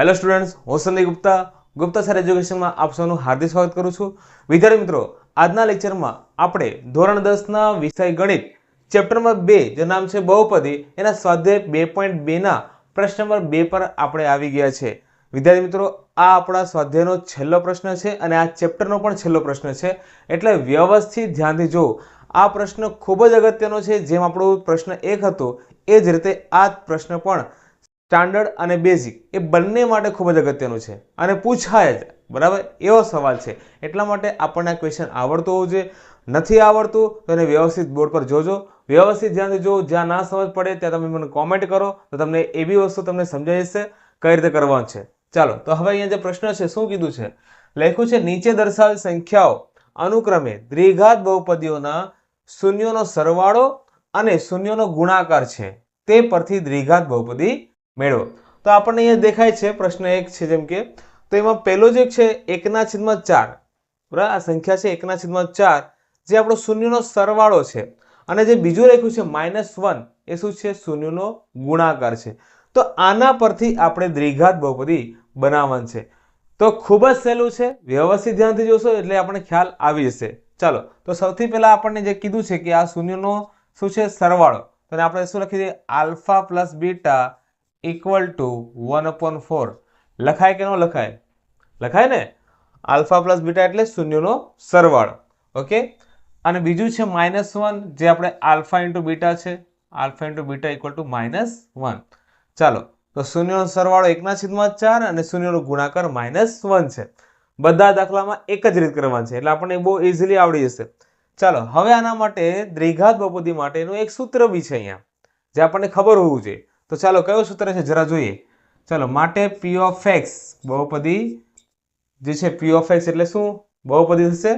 Hello students, હું Sandeep Gupta sir એજ્યુકેશનમાં આપ સૌનું હાર્દિક સ્વાગત કરું છું। વિદ્યાર્થી મિત્રો, આજના લેક્ચરમાં આપણે ધોરણ 10ના વિષય ગણિત ચેપ્ટર નંબર 2 જે નામ છે બહુપદી એના સ્વાધ્યાય 2.2 ના પ્રશ્ન નંબર 2 પર આપણે આવી ગયા છે। વિદ્યાર્થી મિત્રો, આ આપણા સ્વાધ્યાયનો છેલ્લો પ્રશ્ન છે અને આ ચેપ્ટરનો પણ છેલ્લો પ્રશ્ન છે, એટલે વ્યવસ્થિત ધ્યાનથી જો। આ પ્રશ્ન ખૂબ જ અગત્યનો છે। જેમ આપણો પ્રશ્ન 1 હતો એ જ રીતે આ પ્રશ્ન પણ સ્ટાન્ડર્ડ અને બેઝિક એ બંને માટે ખૂબ જ અગત્યનું છે અને પૂછાય જ, બરાબર? એવો સવાલ છે, એટલા માટે આપણને ક્વેશ્ચન આવડતું હોવું જોઈએ। નથી આવડતું તો એને વ્યવસ્થિત બોર્ડ પર જોજો, વ્યવસ્થિત ધ્યાનથી જો। જ્યાં ના સમજ પડે ત્યાં તમે મને કોમેન્ટ કરો તો તમને એ બી વસ્તુ તમને સમજાઈ જશે કઈ રીતે કરવાનું છે। ચાલો, તો હવે અહીંયા જે પ્રશ્ન છે શું કીધું છે, લખ્યું છે નીચે દર્શાવેલ સંખ્યાઓ અનુક્રમે દ્વિઘાત બહુપદીઓના શૂન્યોનો સરવાળો અને શૂન્યોનો ગુણાકાર છે, તે પરથી દ્વિઘાત બહુપદી મેળવો। તો આપણને અહીંયા દેખાય છે પ્રશ્ન 1 છે જેમ કે, તો એમાં પહેલો જે છે 1/4, બરાબર? આ સંખ્યા છે 1/4 જે આપણો શૂન્યનો સરવાળો છે, અને જે બીજું લખ્યું છે -1 એ શું છે? શૂન્યનો ગુણાકાર છે। તો આના પરથી આપણે દ્વિઘાત બહુપદી બનાવવાનું છે। તો ખૂબ જ સહેલું છે, વ્યવસ્થિત ધ્યાનથી જોશો એટલે આપણને ખ્યાલ આવી જશે। ચાલો, તો સૌથી પહેલા આપણને જે કીધું છે કે આ શૂન્યનો શું છે? સરવાળો। તો આપણે શું લખી દઈએ? Alpha plus beta equal two 1/4 લખાય કે ન લખાય? લખાય ને? આલ્ફા પ્લસ બીટા એટલે શૂન્યનો સરવાળો, ઓકે। અને બીજું છે -1 જે આપણે આલ્ફા ઇન્ટુ બીટા છે, alpha into beta equal two -1। ચાલો, તો શૂન્યનો સરવાળો 1/4 અને શૂન્યનો ગુણાકાર -1 છે। બધા દાખલામાં એક જ રીત કરવાની છે, એટલે આપણને બહુ ઇઝીલી આવડી જશે। ચાલો, હવે આના માટે દ્વિઘાત બહુપદી માટેનું એક સૂત્ર બી છે અહીંયા જે આપણને ખબર હોવું જોઈએ। તો ચાલો, કયું સૂત્ર છે જરા જોઈએ। ચાલો, માટે p ઓફ x બહુપદી જે છે, p ઓફ x એટલે શું? બહુપદી થશે।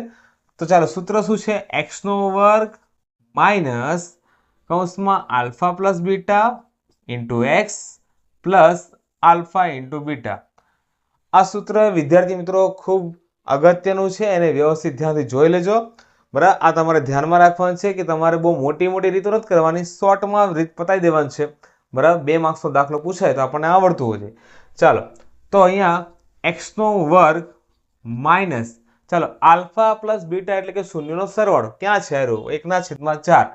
તો ચાલો, સૂત્ર શું છે? x નો વર્ગ માઇનસ કૌંસમાં alpha plus beta into x plus alpha into beta. આ સૂત્ર વિદ્યાર્થી મિત્રો ખૂબ અગત્યનું છે, એને વ્યવસ્થિત ધ્યાનથી જોઈ લેજો, બરાબર? આ તમારે ધ્યાનમાં રાખવાનું છે કે તમારે બહુ મોટી રીતો નથી કરવાની, શોર્ટમાં રીત પતાવી દેવાની છે, બરાબર? 2 માર્ક્સનો દાખલો પૂછાય તો આપણને આવડતું હોય છે। ચાલો, તો અહીંયા x નો વર્ગ માઇનસ, ચાલો, આલ્ફા પ્લસ બીટા એટલે કે શૂન્યનો સરવાળો ક્યાં છે? આરો 1/4,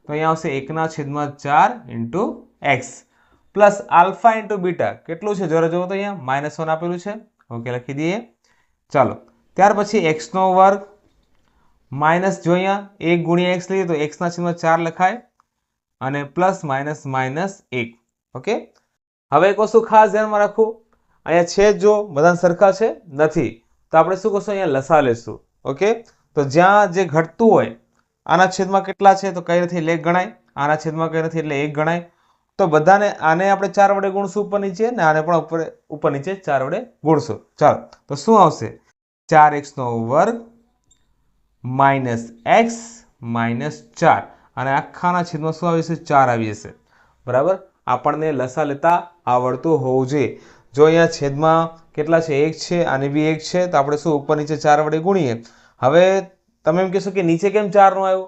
તો અહીંયા આવશે 1/4 into x plus alpha into beta કેટલું છે જરા જોવો તો અહીંયા -1 આપેલું છે, ઓકે, લખી દઈએ। ચાલો, ત્યાર પછી x નો વર્ગ માઇનસ, જો અહીંયા 1 ગુણ્યા x લઈએ તો 1/4 લખાય અને પ્લસ માઇનસ -1, ઓકે। હવે એક વસ્તુ ખાસ ધ્યાનમાં રાખવું, અહીંયા છે જો બધા સરખા છે નથી, તો આપણે શું કરશું? અહીંયા લસા લેશું, ઓકે। તો જ્યાં જે ઘટતું હોય આના છેદમાં કેટલા છે તો કઈ નથી એટલે 1 ગણાય, આના છેદમાં કઈ નથી એટલે 1 ગણાય। તો બધાને આને આપણે 4 વડે ગુણશું ઉપર નીચે, ને આને પણ ઉપર નીચે 4 વડે ગુણશું। ચાલો, તો શું આવશે? 4x નો વર્ગ માઇનસ x માઇનસ 4, અને આખાના છેદમાં શું આવી જશે? 4 આવી જશે, બરાબર? આપણને લસા લેતા આવડતું હોવું જોઈએ। જો અહીંયા છેદમાં કેટલા છે? 1 છે, આને બી 1 છે, તો આપણે શું ઉપર નીચે 4 વડે ગુણીએ। હવે તમે એમ કહેશો કે નીચે કેમ 4 નો આવ્યો?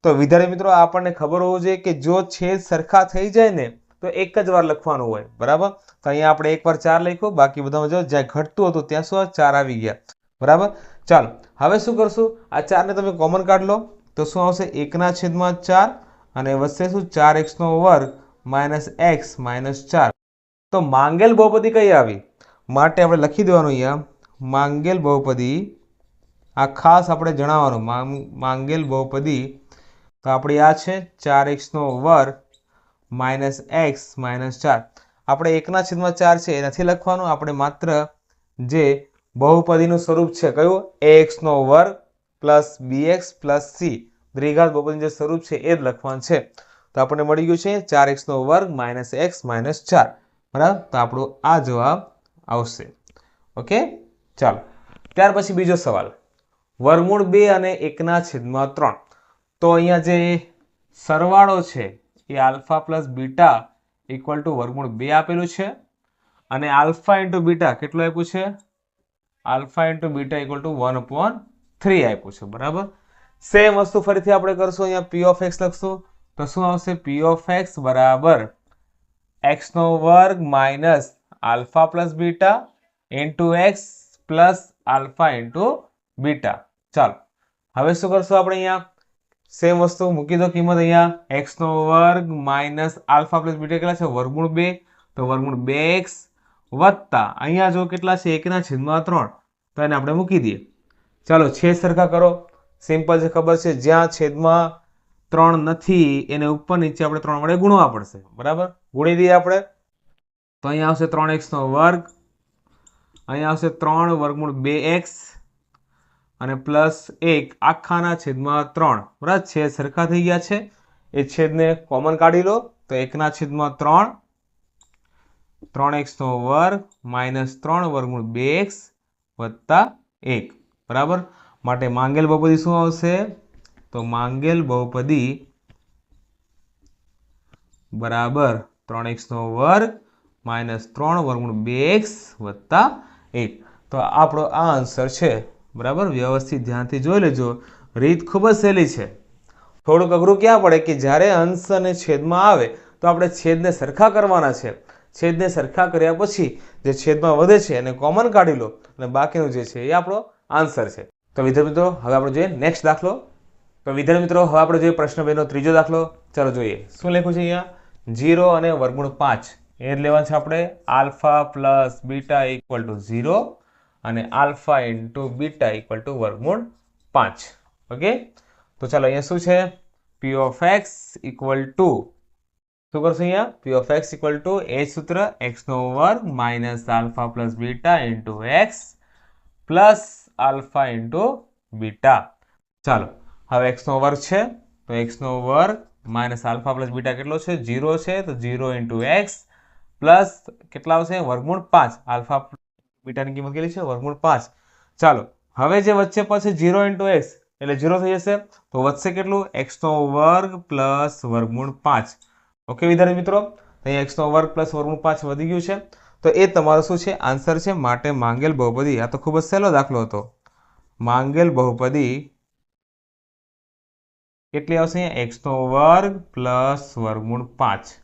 તો વિદ્યાર્થી મિત્રો, આપણને ખબર હોવું જોઈએ કે જો છેદ સરખા થઈ જાય ને તો એક જ વાર લખવાનું હોય, બરાબર? તો અહીંયા આપણે એક વાર 4 લખ્યું, બાકી બધામાં જો જ્યાં ઘટતું હતું ત્યાં શું 4 આવી ગયા, બરાબર? ચાલો, હવે શું કરશું? આ 4 ને તમે કોમન કાઢ લો તો શું આવશે? 1/4 અને વધશે શું? 4x નો વર્ગ માઇનસ x માઇનસ 4। તો માંગેલ બહુપદી કઈ આવી? માટે આપણે લખી દેવાનું અહીંયા માંગેલ બહુપદી, આ ખાસ આપણે જણાવવાનું માંગેલ બહુપદી તો આપણી આ છે 4x નો વર્ગ માઇનસ x માઇનસ 4। આપણે 1/4 છે એ નથી લખવાનું, આપણે માત્ર જે બહુપદીનું સ્વરૂપ છે કયું? ax નો વર્ગ પ્લસ bx પ્લસ c, દ્વિઘાત બહુપદીનું જે સ્વરૂપ છે એ જ લખવાનું છે। તો આપણને મળી ગયું છે 4x નો વર્ગ માઇનસ x માઇનસ 4, બરાબર? તો આપણો આ જવાબ આવશે, ઓકે। ચાલો, ત્યાર પછી બીજો સવાલ, વર્ગમૂળ 2 અને 1/3। તો અહીંયા જે સરવાળો છે એ alpha plus beta equal to વર્ગમૂળ 2 આપેલું છે, અને આલ્ફા ઇન્ટુ બીટા કેટલું આપ્યું છે? Alpha into beta equal two 1/3 આપ્યું છે, બરાબર? સેમ વસ્તુ ફરીથી આપણે કરશું, અહીંયા p ઓફ x લખશું તો શું આવશે? p ઓફ x બરાબર x નો વર્ગ minus alpha plus beta into X plus alpha into beta. ચાલો હવે શું કરશું આપણે? અહીંયા સેમ વસ્તુ મૂકી દો કિંમત. અહીંયા એક્સ નો વર્ગ માઇનસ આલ્ફા પ્લસ બીટા કેટલા છે? વર્ગમૂળ 2, તો વર્ગમૂળ 2x વત્તા અહીંયા જો કેટલા છે? 1/3, તો એને આપણે મૂકી દઈએ. ચાલો છેદ સરખા કરો. સિમ્પલ છે, ખબર છે. જ્યાં છેદમાં 3 નથી એને ઉપર નીચે આપણે 3 વડે ગુણવા પડશે. બરાબર, ગુણી દઈએ આપણે. તો અહીંયા આવશે 3x નો વર્ગ, અહીંયા આવશે 3 વર્ગમૂળ 2x અને પ્લસ 1 આખાના છેદમાં 3. બરાબર, છેદ સરખા થઈ ગયા છે. એ છેદને કોમન કાઢી લો, તો 1/3 3x નો વર્ગ માઇનસ 3 વર્ગમૂળ 2x વત્તા 1. બરાબર, માટે માંગેલ બહુપદી શું આવશે? તો માંગેલ બહુપદી બરાબર 3x નો વર્ગ માઇનસ 3 વર્ગમૂળ 2x વત્તા 1. તો આપણો આ આન્સર છે. બરાબર, વ્યવસ્થિત ધ્યાનથી જોઈ લેજો. રીત ખૂબ જ સહેલી છે. થોડુંક અઘરું ક્યાં પડે કે જ્યારે અંશ અને છેદમાં આવે તો આપણે છેદને સરખા કરવાના છે. છેદને સરખા કર્યા પછી જે છેદમાં વધે છે એને કોમન કાઢી લો અને બાકીનું જે છે એ આપણો આન્સર છે. તો વિદ્યાર્થી મિત્રો હવે આપણે જોઈએ નેક્સ્ટ દાખલો. તો વિદ્યાર્થી મિત્રો હવે આપણે જોઈએ પ્રશ્ન 2 નો ત્રીજો દાખલો. ચાલો જોઈએ શું લખ્યું છે અહીંયા. 0 અને વર્ગમૂળ 5 એ લેવાનું છે આપણે. Alpha plus beta equal to 0 અને alpha into beta equal to વર્ગમૂળ 5. ઓકે, તો ચાલો અહીંયા શું છે? P of X equal to શું કરશું અહીંયા? P of X equal to એ સૂત્ર એક્સ નો વર્ગ minus alpha plus beta into X plus alpha into beta. ચાલો હવે એક્સ નો વર્ગ છે તો એક્સ નો વર્ગ માઇનસ આલ્ફા પ્લસ બીટા કેટલો છે? 0 છે, તો 0 ઇન્ટુ એક્સ પ્લસ કેટલા આવશે? વર્ગમૂળ 5. આલ્ફા બીટાની કિંમત કેટલી છે? વર્ગમૂળ 5. ચાલો હવે જે વચ્ચે પછી 0 ઇન્ટુ એક્સ એટલે 0 થઈ જશે, તો વધશે કેટલું? એક્સ નો વર્ગ પ્લસ વર્ગમૂળ 5. ઓકે વિદ્યાર્થી મિત્રો, અહીંયા એક્સ નો વર્ગ પ્લસ વર્ગમૂળ 5 વધી ગયું છે. તો એ તમારો શું છે? આન્સર છે. માટે માંગેલ બહુપદી, આ તો ખૂબ જ સહેલો દાખલો હતો. માંગેલ બહુપદી કેટલી આવશે? એક્સ નો વર્ગ પ્લસ વર્ગમૂળ 5.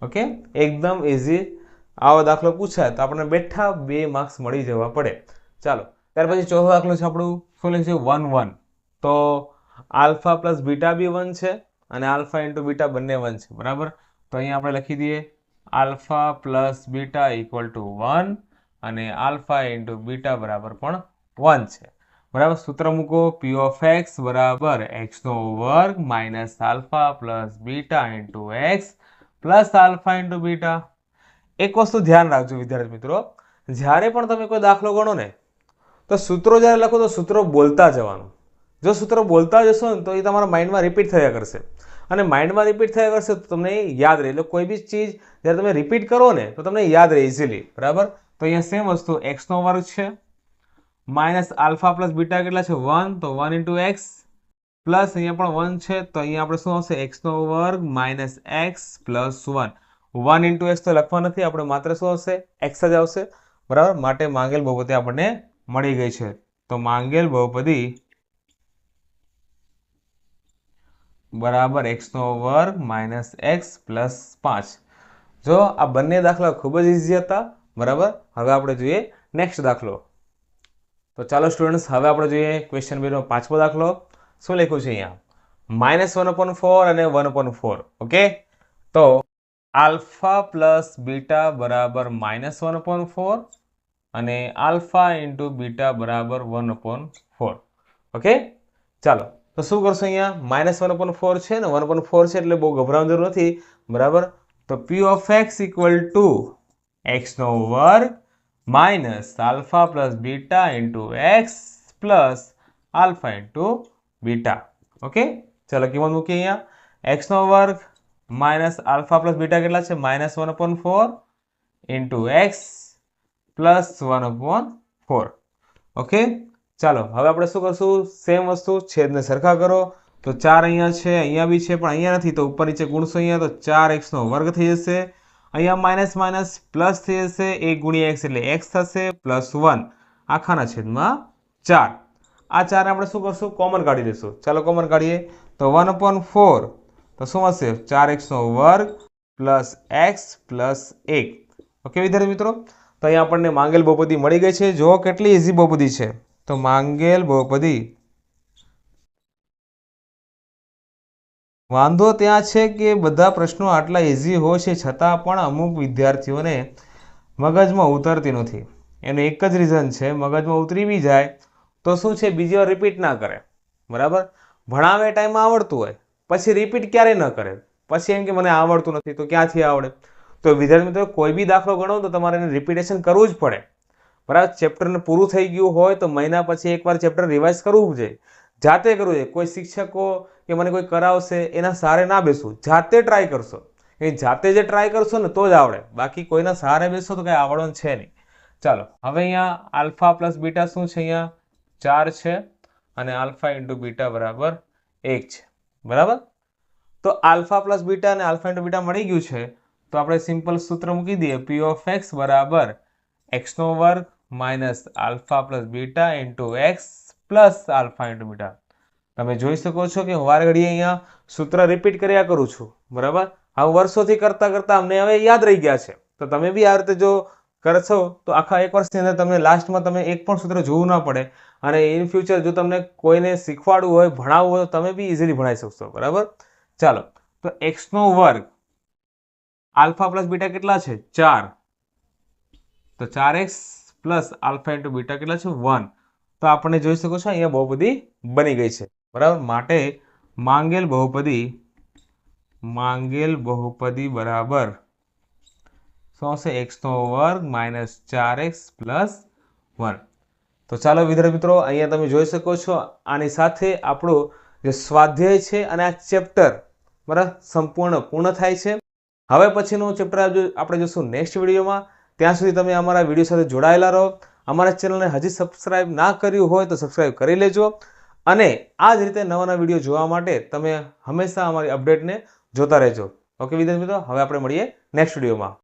ઓકે, એકદમ ઇઝી. આવો દાખલો પૂછાય તો આપણને બેઠા 2 માર્ક્સ મળી જવા પડે. ચાલો ત્યાર પછી ચોથો દાખલો છે આપણું. શું લખ્યું છે? 1 1. તો આલ્ફા પ્લસ બીટા બી 1 છે અને આલ્ફા ઇન્ટુ બીટા બંને 1 છે. બરાબર, તો અહીંયા આપણે લખી દઈએ alpha plus beta equal two 1 અને આલ્ફા ઇન્ટુ બીટા બરાબર પણ 1 છે. બરાબર, સૂત્ર મૂકો. પી ઓફ એક્સ બરાબર એક્સ નો વર્ગ minus alpha plus beta into X plus alpha into beta. એક વસ્તુ ધ્યાન રાખજો વિદ્યાર્થી મિત્રો, જ્યારે પણ તમે કોઈ દાખલો ગણો ને તો સૂત્રો જ્યારે લખો તો સૂત્રો બોલતા જવાનું. જો સૂત્રો બોલતા જશો ને તો એ તમારા માઇન્ડમાં રિપીટ થયા કરશે અને માઇન્ડમાં રિપીટ થયા કરશે તો તમને યાદ રહે. એટલે કોઈ બી ચીજ જ્યારે તમે રિપીટ કરો ને તો તમને યાદ રહે ઇઝીલી. બરાબર, તો અહીંયા સેમ વસ્તુ એક્સ નો વર્ગ છે માઇનસ આલ્ફા પ્લસ બીટા કેટલા છે? 1, તો 1 ઇન્ટુ એક્સ પ્લસ અહીંયા પણ 1 છે, તો અહીંયા આપણે શું આવશે? એક્સ નો વર્ગ minus x plus 1. 1 into x તો લખવા નથી આપણે, માત્ર શું આવશે? એક્સ જ આવશે. બરાબર, માટે માંગેલ બહુપદી આપણને મળી ગઈ છે. તો માંગેલ બહુપદી બરાબર એક્સ નો વર્ગ માઇનસ એક્સ પ્લસ 5. જો આ બંને દાખલા ખૂબ જ ઇઝી હતા. બરાબર, હવે આપણે જોઈએ નેક્સ્ટ દાખલો. તો ચાલો સ્ટુડન્ટ્સ હવે આપણે જોઈએ ક્વેશ્ચન 2 નો 5મો દાખલો. શું લખ્યું છે અહીંયા? -1/4 અને 1/4. ઓકે, તો આલ્ફા પ્લસ બીટા બરાબર -1/4 અને આલ્ફા ઇન્ટુ બીટા બરાબર 1/4. ઓકે, ચાલો તો શું કરશો? અહીંયા -1/4 છે ને 1/4 છે એટલે બહુ ગભરાવાની જરૂર નથી. બરાબર, તો P of X equal to X નો વર્ગ minus alpha plus beta into X plus alpha into beta. Okay, ચાલો કિંમત મૂકીએ. અહીંયા એક્સ નો વર્ગ માઇનસ આલ્ફા પ્લસ બીટા કેટલા છે? -1/4 ઇન્ટુ એક્સ પ્લસ 1/4. ઓકે, ચાલો હવે આપણે શું કરશું? સેમ વસ્તુ, છેદને સરખા કરો. તો 4 અહીંયા છે, અહીંયા બી છે પણ અહીંયા નથી, તો ઉપર નીચે ગુણશો અહીંયા તો 4x નો વર્ગ થઈ જશે. અહીંયા માઇનસ માઇનસ પ્લસ થઈ જશે, 1 ગુણ્યા x એટલે x થશે પ્લસ 1 આખાના છેદમાં 4. આ 4 આપણે શું કરશું? કોમન કાઢી લઈશું. ચાલો કોમન કાઢીએ તો 1/4 તો શું હશે? 4x નો વર્ગ પ્લસ x પ્લસ 1. ઓકે વિદ્યાર્થી મિત્રો, તો અહીંયા આપણને માંગેલ બહુપદી મળી ગઈ છે. જો કેટલી ઇઝી બહુપદી છે, તો માંગેલ બહુપદી વાંધો ત્યાં છે કે બધા પ્રશ્નો આટલા ઇઝી હોય છે છતાં પણ અમુક વિદ્યાર્થીઓને મગજમાં ઉતરતી નથી. એનું એક જ રીઝન છે, મગજમાં ઉતરી બી જાય તો શું છે, બીજી વાર રિપીટ ના કરે. બરાબર, ભણાવે ટાઈમમાં આવડતું હોય, પછી રિપીટ ક્યારેય ન કરે, પછી એમ કે મને આવડતું નથી, તો ક્યાંથી આવડે? તો વિદ્યાર્થી મિત્રો, કોઈ બી દાખલો ગણો તો તમારે એને રિપીટેશન કરવું જ પડે. બરાબર, ચેપ્ટરને પૂરું થઈ ગયું હોય તો મહિના પછી એકવાર ચેપ્ટર રિવાઇઝ કરવું જોઈએ, જાતે કરવું જોઈએ. કોઈ શિક્ષકો કે મને કોઈ કરાવશે એના સહારે ના બેસવું, જાતે ટ્રાય કરશો. એ જાતે જે ટ્રાય કરશો ને તો જ આવડે, બાકી કોઈના સહારે બેસો તો કંઈ આવડવાનું છે નહીં. ચાલો, હવે અહીંયા આલ્ફા પ્લસ બીટા શું છે? અહીંયા 4 છે અને આલ્ફા ઇન્ટુ બીટા બરાબર 1 છે. બરાબર, તો આલ્ફા પ્લસ બીટા અને આલ્ફા ઇન્ટુ બીટા મળી ગયું છે. તો આપણે સિમ્પલ સૂત્ર મૂકી દઈએ, પી ઓફ એક્સ બરાબર એક્સનો વર્ગ minus alpha plus beta into X plus alpha into beta. તમે જોઈ શકો છો કે હું વાર ઘડીએ અહીંયા સૂત્ર રિપીટ કર્યા કરું છું. બરાબર, હવે વર્ષોથી કરતા કરતા અમને હવે યાદ રહી ગયા છે. તો તમે બી આ રીતે જો કરશો તો આખા એક વર્ષની અંદર તમને લાસ્ટમાં તમે એક પણ સૂત્ર જોવું ના પડે. અને ઇન ફ્યુચર જો તમને કોઈને શીખવાડવું હોય, ભણાવવું હોય, તો તમે બી ઇઝીલી ભણાવી શકશો. બરાબર, ચાલો, તો એક્સનો વર્ગ આલ્ફા પ્લસ બીટા કેટલા છે? 4. તો 4x plus alpha into beta કેટલા છે? 1. તો આપણે જોઈ શકો છો અહીંયા બહુપદી બની ગઈ છે. બરાબર, માટે માંગેલ બહુપદી બરાબર શું હશે? એક્સનો વર્ગ માઇનસ 4x પ્લસ 1. તો ચાલો વિદ્યાર્થી મિત્રો, અહીંયા તમે જોઈ શકો છો આની સાથે આપણો જે સ્વાધ્યાય છે અને આ ચેપ્ટર બરાબર પૂર્ણ થાય છે. હવે પછીનું ચેપ્ટર આપણે જોશું નેક્સ્ટ વિડીયોમાં. ત્યાં સુધી તમે અમારા વિડીયો સાથે જોડાયેલા રહો. અમારા ચેનલને હજી સબસ્ક્રાઇબ ના કર્યું હોય તો સબસ્ક્રાઇબ કરી લેજો. અને આ જ રીતે નવા નવા વિડીયો જોવા માટે તમે હંમેશા અમારી અપડેટને જોતા રહેજો. ઓકે વિદ્યાર્થી મિત્રો, હવે આપણે મળીએ નેક્સ્ટ વિડીયોમાં.